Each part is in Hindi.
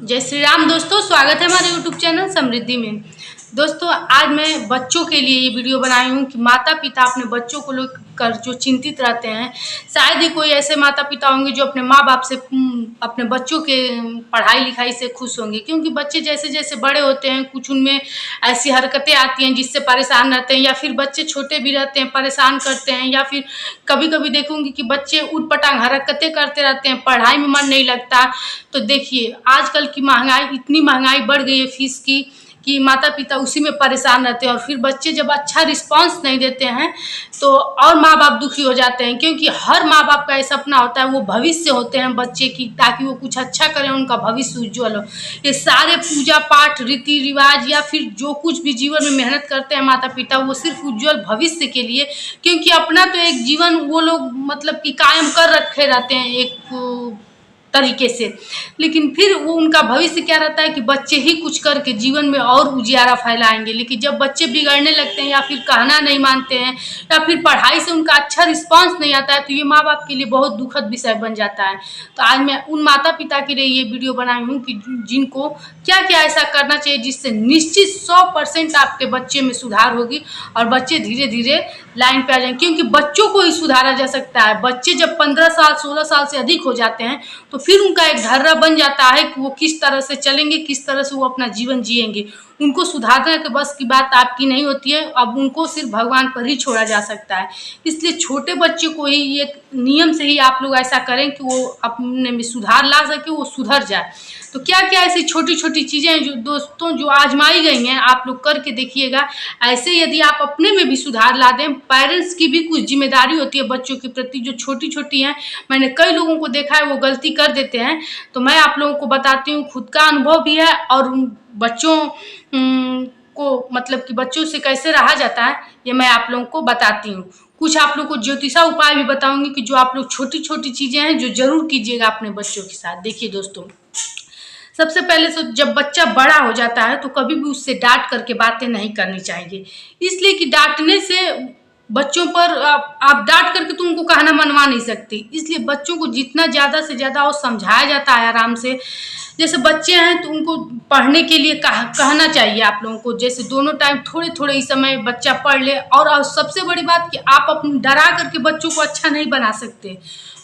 जय श्री राम दोस्तों, स्वागत है हमारे यूट्यूब चैनल समृद्धि में। दोस्तों, आज मैं बच्चों के लिए ये वीडियो बनाई हूँ कि माता पिता अपने बच्चों को लेकर जो चिंतित रहते हैं। शायद ही कोई ऐसे माता पिता होंगे जो अपने माँ बाप से अपने बच्चों के पढ़ाई लिखाई से खुश होंगे, क्योंकि बच्चे जैसे जैसे बड़े होते हैं कुछ उनमें ऐसी हरकतें आती हैं जिससे परेशान रहते हैं, या फिर बच्चे छोटे भी रहते हैं परेशान करते हैं, या फिर कभी कभी देखूंगी कि बच्चे उटपटांग हरकतें करते रहते हैं, पढ़ाई में मन नहीं लगता। तो देखिए, आजकल की महंगाई, इतनी महंगाई बढ़ गई है फीस की कि माता पिता उसी में परेशान रहते हैं, और फिर बच्चे जब अच्छा रिस्पांस नहीं देते हैं तो और माँ बाप दुखी हो जाते हैं, क्योंकि हर माँ बाप का ये सपना होता है, वो भविष्य होते हैं बच्चे की, ताकि वो कुछ अच्छा करें, उनका भविष्य उज्ज्वल हो। ये सारे पूजा पाठ रीति रिवाज या फिर जो कुछ भी जीवन में मेहनत करते हैं माता पिता, वो सिर्फ उज्ज्वल भविष्य के लिए, क्योंकि अपना तो एक जीवन वो लोग मतलब कि कायम कर रखे रहते हैं एक तरीके से, लेकिन फिर वो उनका भविष्य क्या रहता है कि बच्चे ही कुछ करके जीवन में और उजियारा फैलाएंगे। लेकिन जब बच्चे बिगड़ने लगते हैं या फिर कहना नहीं मानते हैं या फिर पढ़ाई से उनका अच्छा रिस्पांस नहीं आता है, तो ये माँ बाप के लिए बहुत दुखद विषय बन जाता है। तो आज मैं उन माता पिता के लिए ये वीडियो बनाई हूँ कि जिनको क्या क्या ऐसा करना चाहिए जिससे निश्चित 100% आपके बच्चे में सुधार होगी और बच्चे धीरे धीरे लाइन पे आ जाएंगे, क्योंकि बच्चों को ही सुधारा जा सकता है। बच्चे जब 15 साल 16 साल से अधिक हो जाते हैं तो फिर उनका एक ढर्रा बन जाता है कि वो किस तरह से चलेंगे, किस तरह से वो अपना जीवन जिएंगे। उनको सुधारने के बस की बात आपकी नहीं होती है, अब उनको सिर्फ भगवान पर ही छोड़ा जा सकता है। इसलिए छोटे बच्चे को ही एक नियम से ही आप लोग ऐसा करें कि वो अपने में सुधार ला सके, वो सुधर जाए। तो क्या क्या ऐसी छोटी छोटी चीज़ें हैं जो दोस्तों जो आजमाई गई हैं, आप लोग करके देखिएगा। ऐसे यदि आप अपने में भी सुधार ला दें, पेरेंट्स की भी कुछ जिम्मेदारी होती है बच्चों के प्रति जो छोटी छोटी हैं। मैंने कई लोगों को देखा है वो गलती कर देते हैं, तो मैं आप लोगों को बताती हूँ, खुद का अनुभव भी है और बच्चों को मतलब कि बच्चों से कैसे रहा जाता है ये मैं आप लोगों को बताती हूँ। कुछ आप लोग को ज्योतिषा उपाय भी बताऊंगी कि जो आप लोग छोटी छोटी चीजें हैं जो जरूर कीजिएगा अपने बच्चों के साथ। देखिए दोस्तों, सबसे पहले तो जब बच्चा बड़ा हो जाता है तो कभी भी उससे डांट करके बातें नहीं करनी चाहिए, इसलिए कि डांटने से बच्चों पर आप डांट करके तो उनको कहना मनवा नहीं सकते। इसलिए बच्चों को जितना ज़्यादा से ज़्यादा और समझाया जाता है आराम से, जैसे बच्चे हैं तो उनको पढ़ने के लिए कहना चाहिए आप लोगों को, जैसे दोनों टाइम थोड़े थोड़े ही समय बच्चा पढ़ ले। और सबसे बड़ी बात कि आप अपने डरा करके बच्चों को अच्छा नहीं बना सकते।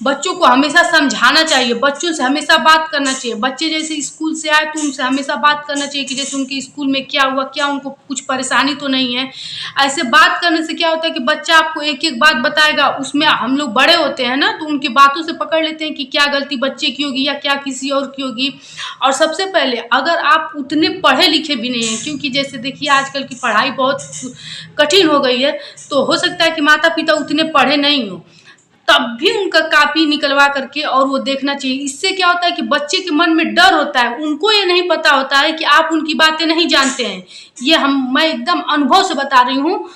बच्चों को हमेशा समझाना चाहिए, बच्चों से हमेशा बात करना चाहिए। बच्चे जैसे स्कूल से आए तो उनसे हमेशा बात करना चाहिए कि जैसे उनके स्कूल में क्या हुआ, क्या उनको कुछ परेशानी तो नहीं है। ऐसे बात करने से क्या होता है कि बच्चा आपको एक एक बात बताएगा, उसमें हम लोग बड़े होते हैं ना, तो उनकी बातों से पकड़ लेते हैं कि क्या गलती बच्चे की होगी या क्या किसी और की होगी। और सबसे पहले अगर आप उतने पढ़े लिखे भी नहीं हैं, क्योंकि जैसे देखिए आजकल की पढ़ाई बहुत कठिन हो गई है, तो हो सकता है कि माता पिता उतने पढ़े नहीं हो, तब भी उनका कापी निकलवा करके और वो देखना चाहिए। इससे क्या होता है कि बच्चे के मन में डर होता है, उनको ये नहीं पता होता है कि आप उनकी बातें नहीं जानते हैं। ये मैं एकदम अनुभव से बता रही हूँ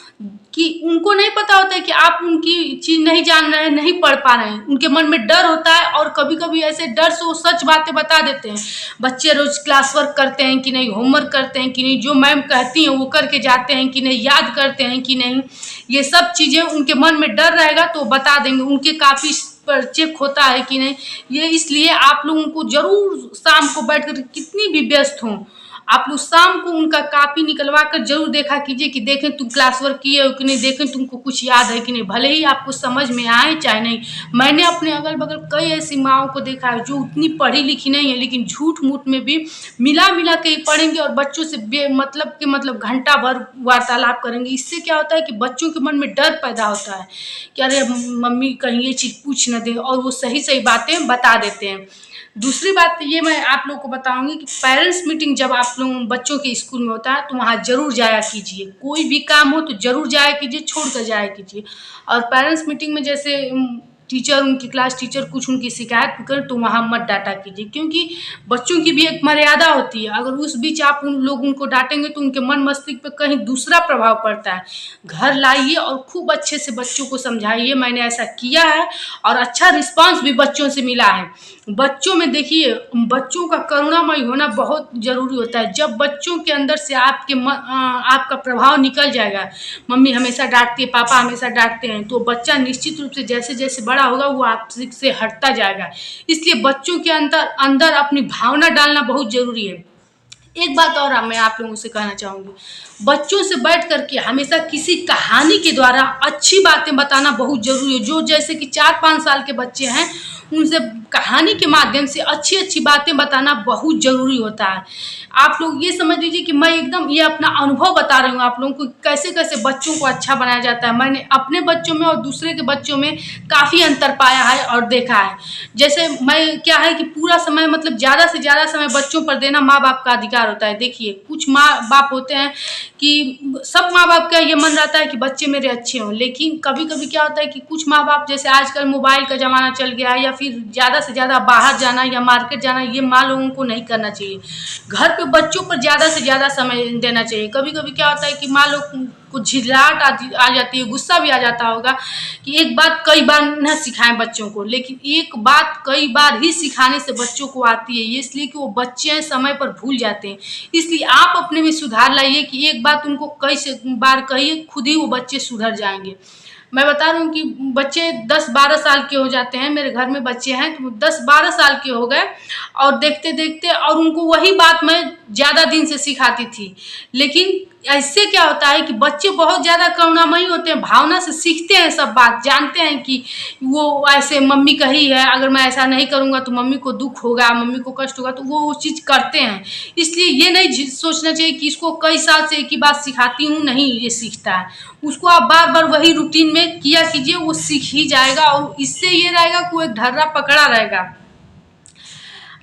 कि उनको नहीं पता होता है कि आप उनकी चीज नहीं जान रहे हैं, नहीं पढ़ पा रहे हैं। उनके मन में डर होता है और कभी कभी ऐसे डर से वो सच बातें बता देते हैं। बच्चे रोज क्लास वर्क करते हैं कि नहीं, होमवर्क करते हैं कि नहीं, जो मैम कहती हैं वो करके जाते हैं कि नहीं, याद करते हैं कि नहीं, ये सब चीजें उनके मन में डर रहेगा तो बता देंगे। उनके काफी पर चेक होता है कि नहीं, ये इसलिए आप लोगों को जरूर शाम को बैठ कर, कितनी भी व्यस्त हों, आप लोग शाम को उनका कापी निकलवा कर जरूर देखा कीजिए कि देखें तुम क्लास वर्क किए हो कि नहीं, देखें तुमको कुछ याद है कि नहीं, भले ही आपको समझ में आए चाहे नहीं। मैंने अपने अगल बगल कई ऐसी माओं को देखा है जो उतनी पढ़ी लिखी नहीं है, लेकिन झूठ मूठ में भी मिला मिला के पढ़ेंगे और बच्चों से मतलब घंटा भर वार्तालाप करेंगे। इससे क्या होता है कि बच्चों के मन में डर पैदा होता है कि अरे मम्मी कहीं ये चीज़ पूछ न दे, और वो सही सही बातें बता देते हैं। दूसरी बात ये मैं आप लोगों को बताऊंगी कि पेरेंट्स मीटिंग जब आप लोग बच्चों के स्कूल में होता है तो वहाँ जरूर जाया कीजिए। कोई भी काम हो तो जरूर जाया कीजिए, छोड़ कर जाया कीजिए। और पेरेंट्स मीटिंग में जैसे टीचर, उनकी क्लास टीचर कुछ उनकी शिकायत करें तो वहाँ मत डांटा कीजिए, क्योंकि बच्चों की भी एक मर्यादा होती है। अगर उस बीच आप उन लोग उनको डांटेंगे तो उनके मन मस्तिष्क पे कहीं दूसरा प्रभाव पड़ता है। घर लाइए और खूब अच्छे से बच्चों को समझाइए, मैंने ऐसा किया है और अच्छा रिस्पांस भी बच्चों से मिला है। बच्चों में देखिए, बच्चों का करुणामय होना बहुत जरूरी होता है। जब बच्चों के अंदर से आपका प्रभाव निकल जाएगा, मम्मी हमेशा डांटती है, पापा हमेशा डांटते हैं, तो बच्चा निश्चित रूप से जैसे जैसे बड़ा बड़ा होगा वो आपसे हटता जाएगा। इसलिए बच्चों के अंदर अपनी भावना डालना बहुत ज़रूरी है। एक बात और मैं आप लोगों से कहना चाहूँगी, बच्चों से बैठ कर के हमेशा किसी कहानी के द्वारा अच्छी बातें बताना बहुत ज़रूरी है। जो जैसे कि 4-5 साल के बच्चे हैं, उनसे कहानी के माध्यम से अच्छी-अच्छी बातें बताना बहुत ज़रूरी होता है। आप लोग ये समझ लीजिए कि मैं एकदम ये अपना अनुभव बता रही हूँ आप लोगों को, कैसे-कैसे बच्चों को अच्छा बनाया जाता है। मैंने अपने बच्चों में और दूसरे के बच्चों में काफ़ी अंतर पाया है और देखा है। जैसे मैं क्या है कि पूरा समय मतलब ज़्यादा से ज़्यादा समय बच्चों पर देना माँ-बाप का अधिकार होता है। देखिए, कुछ माँ-बाप होते हैं कि सब माँ-बाप का ये मन रहता है कि बच्चे मेरे अच्छे हों, लेकिन कभी-कभी क्या होता है कि कुछ माँ-बाप, जैसे आजकल मोबाइल का ज़माना चल गया है या फिर ज़्यादा से ज़्यादा बाहर जाना या मार्केट जाना, ये माँ लोगों को नहीं करना चाहिए। घर पे बच्चों पर ज़्यादा से ज़्यादा समय देना चाहिए। कभी-कभी क्या होता है कि माँ लोग को झिल्लाहट आ जाती है, गुस्सा भी आ जाता होगा कि एक बात कई बार न सिखाएं बच्चों को, लेकिन एक बात कई बार ही सिखाने से बच्चों को आती है। ये इसलिए कि वो बच्चे समय पर भूल जाते हैं। इसलिए आप अपने में सुधार लाइए कि एक बात उनको कई से बार कहिए, खुद ही वो बच्चे सुधर जाएंगे। मैं बता रही हूँ कि बच्चे 10-12 साल के हो जाते हैं। मेरे घर में बच्चे हैं तो 10-12 साल के हो गए और देखते-देखते, और उनको वही बात मैं ज़्यादा दिन से सिखाती थी। लेकिन ऐसे क्या होता है कि बच्चे बहुत ज़्यादा करुणामयी होते हैं, भावना से सीखते हैं सब बात, जानते हैं कि वो ऐसे मम्मी कही है, अगर मैं ऐसा नहीं करूँगा तो मम्मी को दुःख होगा, मम्मी को कष्ट होगा, तो वो चीज़ करते हैं। इसलिए ये नहीं सोचना चाहिए कि इसको कई साल से एक ही बात सिखाती हूँ, नहीं ये सीखता है। उसको आप बार-बार वही रूटीन में किया कीजिए, वो सीख ही जाएगा और इससे ये रहेगा कि वो एक ढर्रा पकड़ा रहेगा।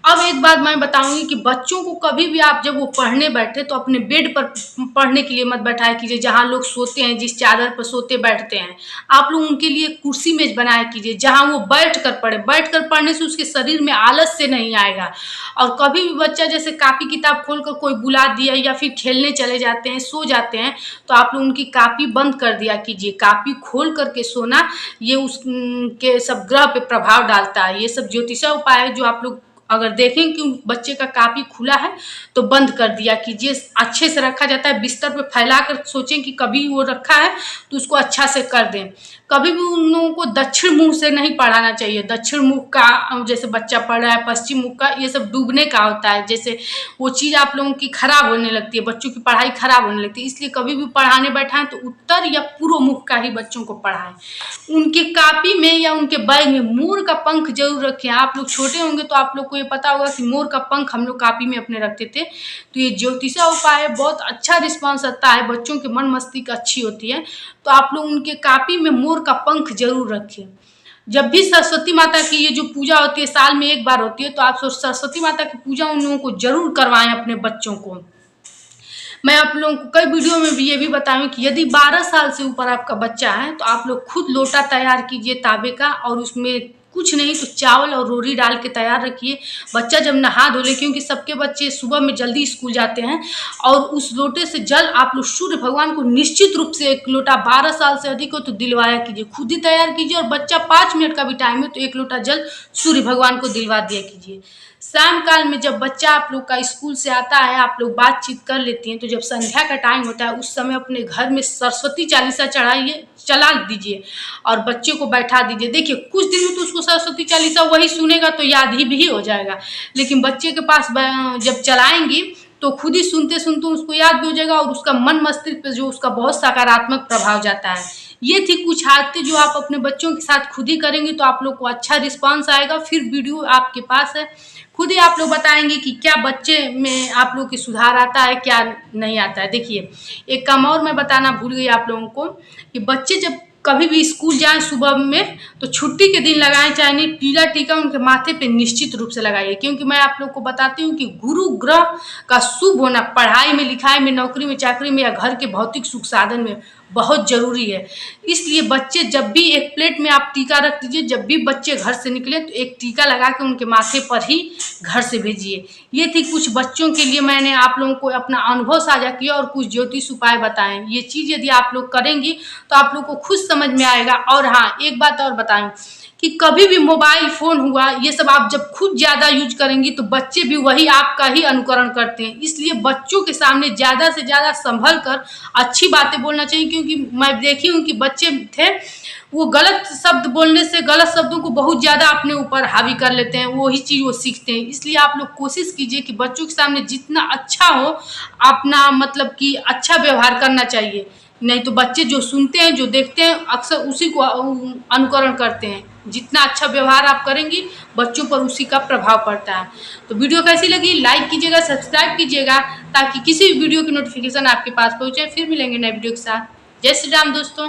अब एक बात मैं बताऊंगी कि बच्चों को कभी भी आप जब वो पढ़ने बैठे तो अपने बेड पर पढ़ने के लिए मत बैठाया कीजिए, जहाँ लोग सोते हैं, जिस चादर पर सोते बैठते हैं। आप लोग उनके लिए कुर्सी मेज बनाया कीजिए जहाँ वो बैठ कर पढ़े। बैठ कर पढ़ने से उसके शरीर में आलस से नहीं आएगा। और कभी भी बच्चा जैसे कापी किताब खोल कर कोई बुला दिया या फिर खेलने चले जाते हैं, सो जाते हैं, तो आप लोग उनकी कापी बंद कर दिया कीजिए। कापी खोल करके सोना ये उसके सब ग्रह पे प्रभाव डालता है। ये सब ज्योतिषा उपाय है जो आप लोग अगर देखें कि बच्चे का कापी खुला है तो बंद कर दिया कीजिए। अच्छे से रखा जाता है, बिस्तर पे फैला कर सोचें कि कभी वो रखा है तो उसको अच्छा से कर दें। कभी भी उन लोगों को दक्षिण मुख से नहीं पढ़ाना चाहिए। दक्षिण मुख का जैसे बच्चा पढ़ रहा है, पश्चिम मुख का, ये सब डूबने का होता है। जैसे वो चीज़ आप लोगों की खराब होने लगती है, बच्चों की पढ़ाई खराब होने लगती है। इसलिए कभी भी पढ़ाने बैठाएं तो उत्तर या पूर्व मुख का ही बच्चों को पढ़ाएं। उनके कापी में या उनके बैग में मोर का पंख जरूर रखें। आप लोग छोटे होंगे तो आप लोग को ये पता होगा कि मोर का पंख हम लोग कापी में अपने रखते थे। तो ये ज्योतिषा उपाय है, बहुत अच्छा रिस्पांस आता है, बच्चों के मन मस्तिष्क अच्छी होती है। तो आप लोग उनके कापी में मोर का पंख जरूर रखें। जब भी सरस्वती माता की ये जो पूजा होती है, साल में एक बार होती है, तो आप सरस्वती माता की पूजा उन लोगों को जरूर करवाएं अपने बच्चों को। मैं आप लोगों को कई वीडियो में भी ये भी बताऊं कि यदि 12 साल से ऊपर आपका बच्चा है तो आप लोग खुद लोटा तैयार कीजिए तांबे का, और उसमें कुछ नहीं तो चावल और रोटी डाल के तैयार रखिए। बच्चा जब नहा धो ले, क्योंकि सबके बच्चे सुबह में जल्दी स्कूल जाते हैं, और उस लोटे से जल आप लोग सूर्य भगवान को निश्चित रूप से एक लोटा, 12 साल से अधिक हो तो दिलवाया कीजिए, खुद ही तैयार कीजिए। और बच्चा 5 मिनट का भी टाइम है तो एक लोटा जल सूर्य भगवान को दिलवा दिया कीजिए। शाम काल में जब बच्चा आप लोग का स्कूल से आता है, आप लोग बातचीत कर लेती हैं, तो जब संध्या का टाइम होता है उस समय अपने घर में सरस्वती चालीसा चला दीजिए और बच्चे को बैठा दीजिए। देखिए कुछ दिन में तो उसको सरस्वती चालीसा वही सुनेगा तो याद ही भी हो जाएगा, लेकिन बच्चे के पास जब चलाएंगी तो खुद ही सुनते सुनते उसको याद भी हो जाएगा और उसका मन मस्तिष्क पे जो उसका बहुत सकारात्मक प्रभाव जाता है। ये थी कुछ आदतें जो आप अपने बच्चों के साथ खुद ही करेंगे तो आप लोग को अच्छा रिस्पांस आएगा। फिर वीडियो आपके पास है, खुद ही आप लोग बताएंगे कि क्या बच्चे में आप लोग की सुधार आता है, क्या नहीं आता है। देखिए एक काम और मैं बताना भूल गई आप लोगों को कि बच्चे जब कभी भी स्कूल जाएं सुबह में तो छुट्टी के दिन लगाएं, चाहे नहीं पीला टीका उनके माथे पे निश्चित रूप से लगाइए। क्योंकि मैं आप लोग को बताती हूँ कि गुरु ग्रह का शुभ होना पढ़ाई में, लिखाई में, नौकरी में, चाकरी में या घर के भौतिक सुख साधन में बहुत जरूरी है। इसलिए बच्चे जब भी एक प्लेट में आप टीका रख दीजिए, जब भी बच्चे घर से निकले तो एक टीका लगा के उनके माथे पर ही घर से भेजिए। ये थी कुछ बच्चों के लिए मैंने आप लोगों को अपना अनुभव साझा किया और कुछ ज्योतिष उपाय बताएं। ये चीज़ यदि आप लोग करेंगी तो आप लोग को खुद समझ में आएगा। और हाँ एक बात और बताएं कि कभी भी मोबाइल फ़ोन हुआ ये सब आप जब खुद ज़्यादा यूज करेंगी तो बच्चे भी वही आपका ही अनुकरण करते हैं। इसलिए बच्चों के सामने ज़्यादा से ज़्यादा संभल कर अच्छी बातें बोलना चाहिए। क्योंकि मैं देखी हूँ कि बच्चे थे वो गलत शब्द बोलने से, गलत शब्दों को बहुत ज़्यादा अपने ऊपर हावी कर लेते हैं, वही चीज़ वो सीखते हैं। इसलिए आप लोग कोशिश कीजिए कि बच्चों के सामने जितना अच्छा हो, अपना मतलब कि अच्छा व्यवहार करना चाहिए। नहीं तो बच्चे जो सुनते हैं, जो देखते हैं, अक्सर उसी को अनुकरण करते हैं। जितना अच्छा व्यवहार आप करेंगी, बच्चों पर उसी का प्रभाव पड़ता है। तो वीडियो कैसी लगी, लाइक कीजिएगा, सब्सक्राइब कीजिएगा, ताकि किसी भी वीडियो की नोटिफिकेशन आपके पास पहुंचे। फिर मिलेंगे नए वीडियो के साथ। जय श्री राम दोस्तों।